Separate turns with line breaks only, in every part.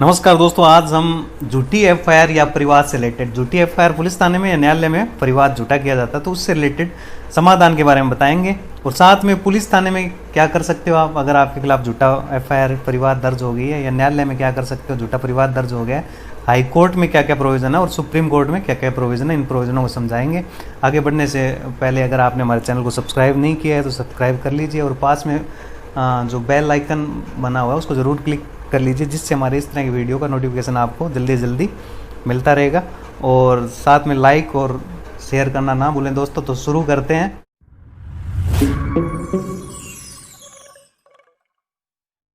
नमस्कार दोस्तों, आज हम झूठी एफआईआर या परिवाद से रिलेटेड, झूठी एफआईआर पुलिस थाने में या न्यायालय में परिवाद झूठा किया जाता है तो उससे रिलेटेड समाधान के बारे में बताएंगे। और साथ में पुलिस थाने में क्या कर सकते हो आप अगर आपके खिलाफ झूठा एफआईआर परिवाद दर्ज हो गई है, या न्यायालय में क्या कर सकते हो झूठा परिवाद दर्ज हो गया है, हाई कोर्ट में क्या क्या प्रोविज़न है और सुप्रीम कोर्ट में क्या क्या प्रोविज़न है, इन प्रोविज़नों को समझाएंगे। आगे बढ़ने से पहले अगर आपने हमारे चैनल को सब्सक्राइब नहीं किया है तो सब्सक्राइब कर लीजिए और पास में जो बेल आइकन बना हुआ है उसको ज़रूर क्लिक कर लीजिए, जिससे हमारे इस तरह की वीडियो का नोटिफिकेशन आपको जल्दी से जल्दी मिलता रहेगा। और साथ में लाइक और शेयर करना ना भूलें दोस्तों। तो शुरू करते हैं।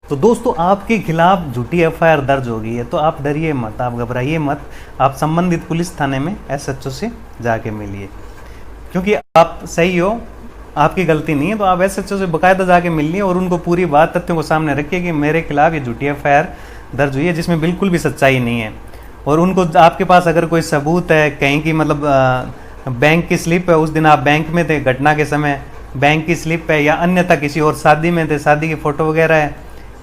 तो दोस्तों, आपके खिलाफ झूठी एफआईआर दर्ज हो गई है तो आप डरिए मत, आप घबराइए मत। आप संबंधित पुलिस थाने में एसएचओ से जाके मिलिए, क्योंकि आप सही हो, आपकी गलती नहीं है। तो आप एसएचओ से बाकायदा जाके मिलिए और उनको पूरी बात तथ्यों को सामने रखिए कि मेरे खिलाफ ये झूठी एफआईआर दर्ज हुई है जिसमें बिल्कुल भी सच्चाई नहीं है। और उनको आपके पास अगर कोई सबूत है कहीं की, मतलब बैंक की स्लिप है, उस दिन आप बैंक में थे घटना के समय, बैंक की स्लिप है, या अन्यथा किसी और शादी में थे, शादी की फ़ोटो वगैरह है,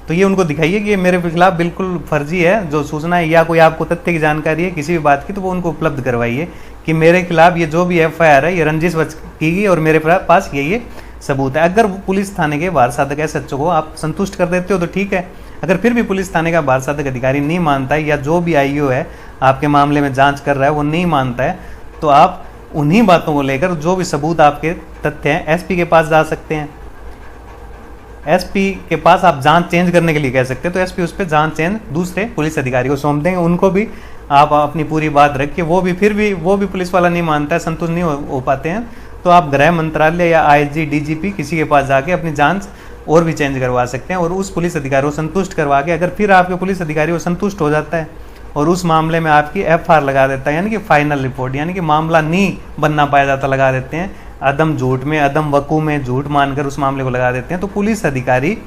तो ये उनको दिखाइए कि ये मेरे खिलाफ बिल्कुल फर्जी है जो सूचना है, या कोई आपको तथ्य की जानकारी है किसी भी बात की, तो वो उनको उपलब्ध करवाइए कि मेरे खिलाफ ये जो भी एफआईआर है ये रंजिश की गई और मेरे पास ये सबूत है। अगर पुलिस थाने के बार साधक एसएचओ को आप संतुष्ट कर देते हो तो ठीक है। अगर फिर भी पुलिस थाने का बार साधक अधिकारी नहीं मानता है, या जो भी आईओ है आपके मामले में जांच कर रहा है वो नहीं मानता है, तो आप उन्हीं बातों को लेकर जो भी सबूत आपके तथ्य हैं एसपी के पास जा सकते हैं। एसपी के पास आप जांच चेंज करने के लिए कह सकते हैं, तो एसपी उस पर जांच चेंज दूसरे पुलिस अधिकारी को सौंप देंगे। उनको भी आप अपनी पूरी बात रखिए, वो भी पुलिस वाला नहीं मानता है, संतुष्ट नहीं हो पाते हैं, तो आप गृह मंत्रालय या आईजी डीजीपी किसी के पास जाके अपनी जांच और भी चेंज करवा सकते हैं और उस पुलिस अधिकारी को संतुष्ट करवा के, अगर फिर आपके पुलिस अधिकारी को संतुष्ट हो जाता है और उस मामले में आपकी एफआईआर लगा देता है, यानी कि फाइनल रिपोर्ट, यानी कि मामला नहीं बनना पाया जाता, लगा देते हैं अदम झूठ में, अदम वकू में झूठ मानकर उस मामले को लगा देते हैं, तो पुलिस अधिकारी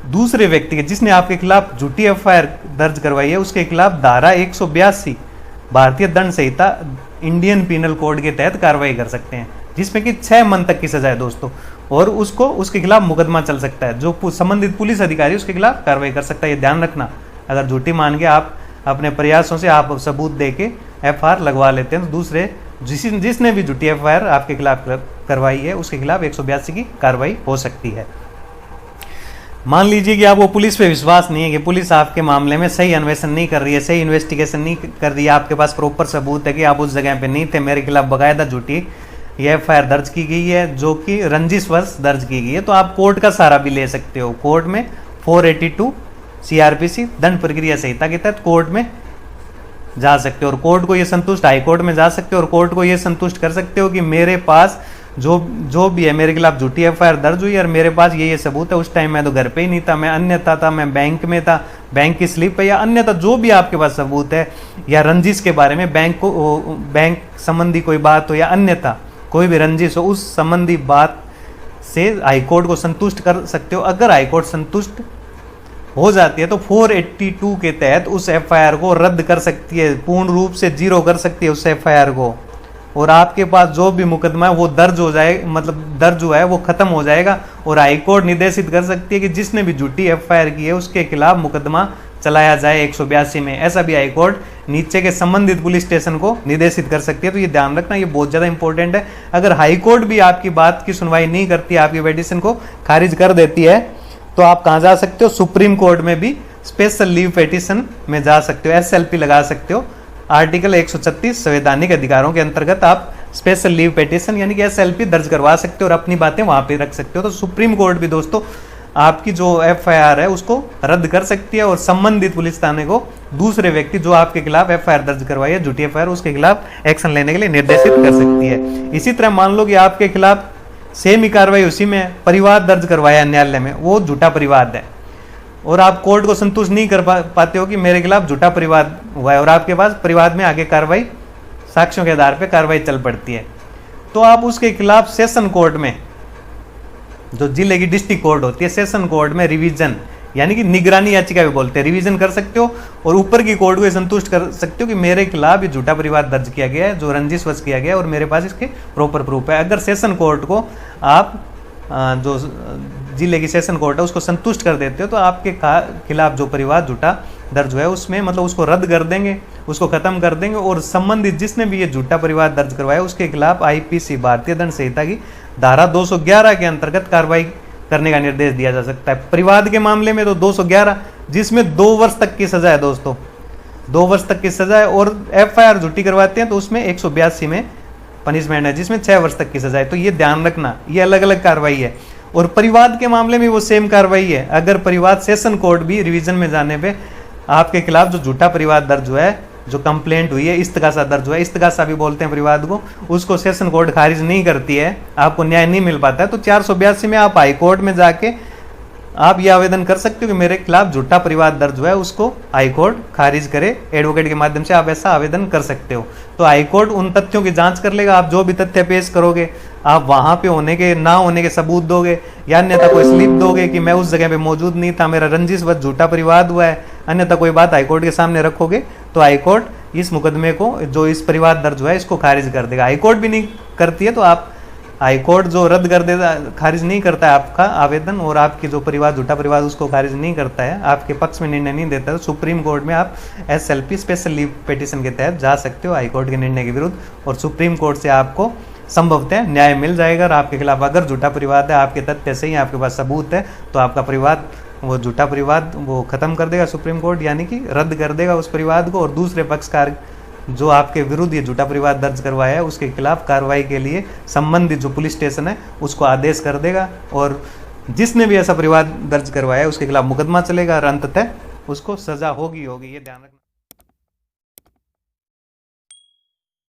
दूसरे व्यक्ति के, जिसने आपके खिलाफ झूठी एफआईआर दर्ज करवाई है, उसके खिलाफ धारा 182 भारतीय दंड संहिता इंडियन पीनल कोड के तहत कार्रवाई कर सकते हैं, जिसमें कि 6 मंथ तक की सजा है दोस्तों। और उसके खिलाफ मुकदमा चल सकता है, जो संबंधित पुलिस अधिकारी उसके खिलाफ कार्रवाई कर सकता है। ये ध्यान रखना, अगर झूठी मान के आप अपने प्रयासों से आप सबूत दे के एफआईआर लगवा लेते हैं तो दूसरे जिसने भी झूठी एफआईआर आपके खिलाफ करवाई है उसके खिलाफ 182 की कार्रवाई हो सकती है। मान लीजिए कि आपको पुलिस पे विश्वास नहीं है कि पुलिस आपके मामले में सही अन्वेषण नहीं कर रही है, सही इन्वेस्टिगेशन नहीं कर रही है, आपके पास प्रॉपर सबूत है कि आप उस जगह पे नहीं थे, मेरे खिलाफ बाकायदा झूठी ये एफआईआर दर्ज की गई है जो कि रंजिशवश दर्ज की गई है, तो आप कोर्ट का सहारा भी ले सकते हो। कोर्ट में 482 सीआरपीसी दंड प्रक्रिया संहिता के तहत कोर्ट में जा सकते हो और कोर्ट को ये संतुष्ट, हाई कोर्ट में जा सकते हो और कोर्ट को ये संतुष्ट कर सकते हो कि मेरे पास जो भी है, मेरे खिलाफ झूठी एफआईआर दर्ज हुई और मेरे पास ये सबूत है। उस टाइम मैं तो घर पे ही नहीं था, मैं अन्यथा था, मैं बैंक में था, बैंक की स्लिप है, या अन्यथा जो भी आपके पास सबूत है, या रंजिश के बारे में बैंक संबंधी कोई बात हो, या अन्यथा कोई भी रंजिश हो, उस संबंधी बात से हाईकोर्ट को संतुष्ट कर सकते हो। अगर हाईकोर्ट संतुष्ट हो जाती है तो 482 के तहत उस एफआईआर को रद्द कर सकती है, पूर्ण रूप से जीरो कर सकती है उस एफआईआर को, और आपके पास जो भी मुकदमा है वो दर्ज हो जाए, मतलब दर्ज हुआ है वो खत्म हो जाएगा। और हाईकोर्ट निर्देशित कर सकती है कि जिसने भी झूठी एफआईआर की है उसके खिलाफ मुकदमा चलाया जाए 182 में। ऐसा भी हाईकोर्ट नीचे के संबंधित पुलिस स्टेशन को निर्देशित कर सकती है। तो ये ध्यान रखना, ये बहुत ज़्यादा इंपॉर्टेंट है। अगर हाईकोर्ट भी आपकी बात की सुनवाई नहीं करती, आपकी पिटीशन को खारिज कर देती है, तो आप कहाँ जा सकते हो, सुप्रीम कोर्ट में भी स्पेशल लीव पिटीशन में जा सकते हो, एसएलपी लगा सकते हो। आर्टिकल 136 संवैधानिक अधिकारों के अंतर्गत आप स्पेशल लीव पिटीशन यानी कि एसएलपी दर्ज करवा सकते हो और अपनी बातें वहां पे रख सकते हो। तो सुप्रीम कोर्ट भी दोस्तों आपकी जो एफआईआर है उसको रद्द कर सकती है और संबंधित पुलिस थाने को दूसरे व्यक्ति जो आपके खिलाफ एफआईआर दर्ज करवाई है झूठी एफआईआर, उसके खिलाफ एक्शन लेने के लिए निर्देशित कर सकती है। इसी तरह मान लो कि आपके खिलाफ सेम ही कार्रवाई उसी में परिवाद दर्ज करवाया न्यायालय में, वो झूठा परिवाद है और आप कोर्ट को संतुष्ट नहीं कर पाते हो कि मेरे खिलाफ झूठा परिवाद हुआ है और आपके पास परिवाद में आगे कार्रवाई साक्ष्यों के आधार पर कार्रवाई चल पड़ती है, तो आप उसके खिलाफ सेशन कोर्ट में, जो जिले की डिस्ट्रिक्ट कोर्ट होती है, सेशन कोर्ट में रिवीजन यानी कि निगरानी याचिका भी बोलते हैं, रिवीजन कर सकते हो और ऊपर की कोर्ट को ये संतुष्ट कर सकते हो कि मेरे खिलाफ ये झूठा परिवाद दर्ज किया गया है जो रंजिशवश किया गया है और मेरे पास इसके प्रॉपर प्रूफ है। अगर सेशन कोर्ट को आप जो जिले की सेशन कोर्ट है उसको संतुष्ट कर देते हो तो आपके खिलाफ जो परिवाद झूठा दर्ज हुआ है उसमें मतलब उसको रद्द कर देंगे, उसको खत्म कर देंगे, और संबंधित जिसने भी ये झूठा परिवाद दर्ज करवाया उसके खिलाफ आईपीसी भारतीय दंड संहिता की धारा 211 के अंतर्गत कार्रवाई करने का निर्देश दिया जा सकता है। परिवाद के मामले में तो 211, जिसमें 2 वर्ष तक की सजा है दोस्तों, 2 वर्ष तक की सजा है, और एफआईआर झूठी करवाते हैं तो उसमें 182 में पनिशमेंट है, जिसमें 6 वर्ष तक की सजा है। तो ये ध्यान रखना, ये अलग अलग कार्रवाई है। और परिवाद के मामले में वो सेम कार्रवाई है। अगर परिवाद सेशन कोर्ट भी रिवीजन में जाने पे आपके खिलाफ जो झूठा परिवाद दर्ज हुआ है, जो कंप्लेंट हुई है, इस्तगासा दर्ज हुआ है, इस्तगासा भी बोलते हैं परिवाद को, उसको सेशन कोर्ट खारिज नहीं करती है, आपको न्याय नहीं मिल पाता है, तो 482 में आप हाई कोर्ट में जाके आप ये आवेदन कर सकते हो कि मेरे खिलाफ झूठा परिवाद दर्ज हुआ है, उसको हाईकोर्ट खारिज करे। एडवोकेट के माध्यम से आप ऐसा आवेदन कर सकते हो। तो हाईकोर्ट उन तथ्यों की जांच कर लेगा। आप जो भी तथ्य पेश करोगे, आप वहां पे होने के ना होने के सबूत दोगे, या अन्यथा कोई स्लिप दोगे कि मैं उस जगह पे मौजूद नहीं था, मेरा रंजिशवश झूठा परिवाद हुआ है, अन्यथा कोई बात हाईकोर्ट के सामने रखोगे, तो हाईकोर्ट इस मुकदमे को, जो इस परिवाद दर्ज हुआ है, इसको खारिज कर देगा। हाईकोर्ट भी नहीं करती है तो आप हाईकोर्ट जो रद्द कर देता, खारिज नहीं करता है आपका आवेदन, और आपकी जो परिवाद झूठा परिवाद उसको खारिज नहीं करता है, आपके पक्ष में निर्णय नहीं देता है, तो सुप्रीम कोर्ट में आप SLP स्पेशल लीव पिटीशन के तहत जा सकते हो हाईकोर्ट के निर्णय के विरुद्ध, और सुप्रीम कोर्ट से आपको संभवतः न्याय मिल जाएगा। और आपके खिलाफ अगर झूठा परिवाद है, आपके तथ्य सही, आपके पास सबूत है, तो आपका परिवाद, वो झूठा परिवाद वो खत्म कर देगा सुप्रीम कोर्ट, यानी कि रद्द कर देगा उस परिवाद को, और दूसरे पक्षकार जो आपके विरुद्ध ये झूठा परिवाद दर्ज करवाया है उसके खिलाफ कार्रवाई के लिए संबंधित जो पुलिस स्टेशन है उसको आदेश कर देगा, और जिसने भी ऐसा परिवाद दर्ज करवाया है उसके खिलाफ मुकदमा चलेगा, और अंततः उसको सजा होगी ये ध्यान रखना।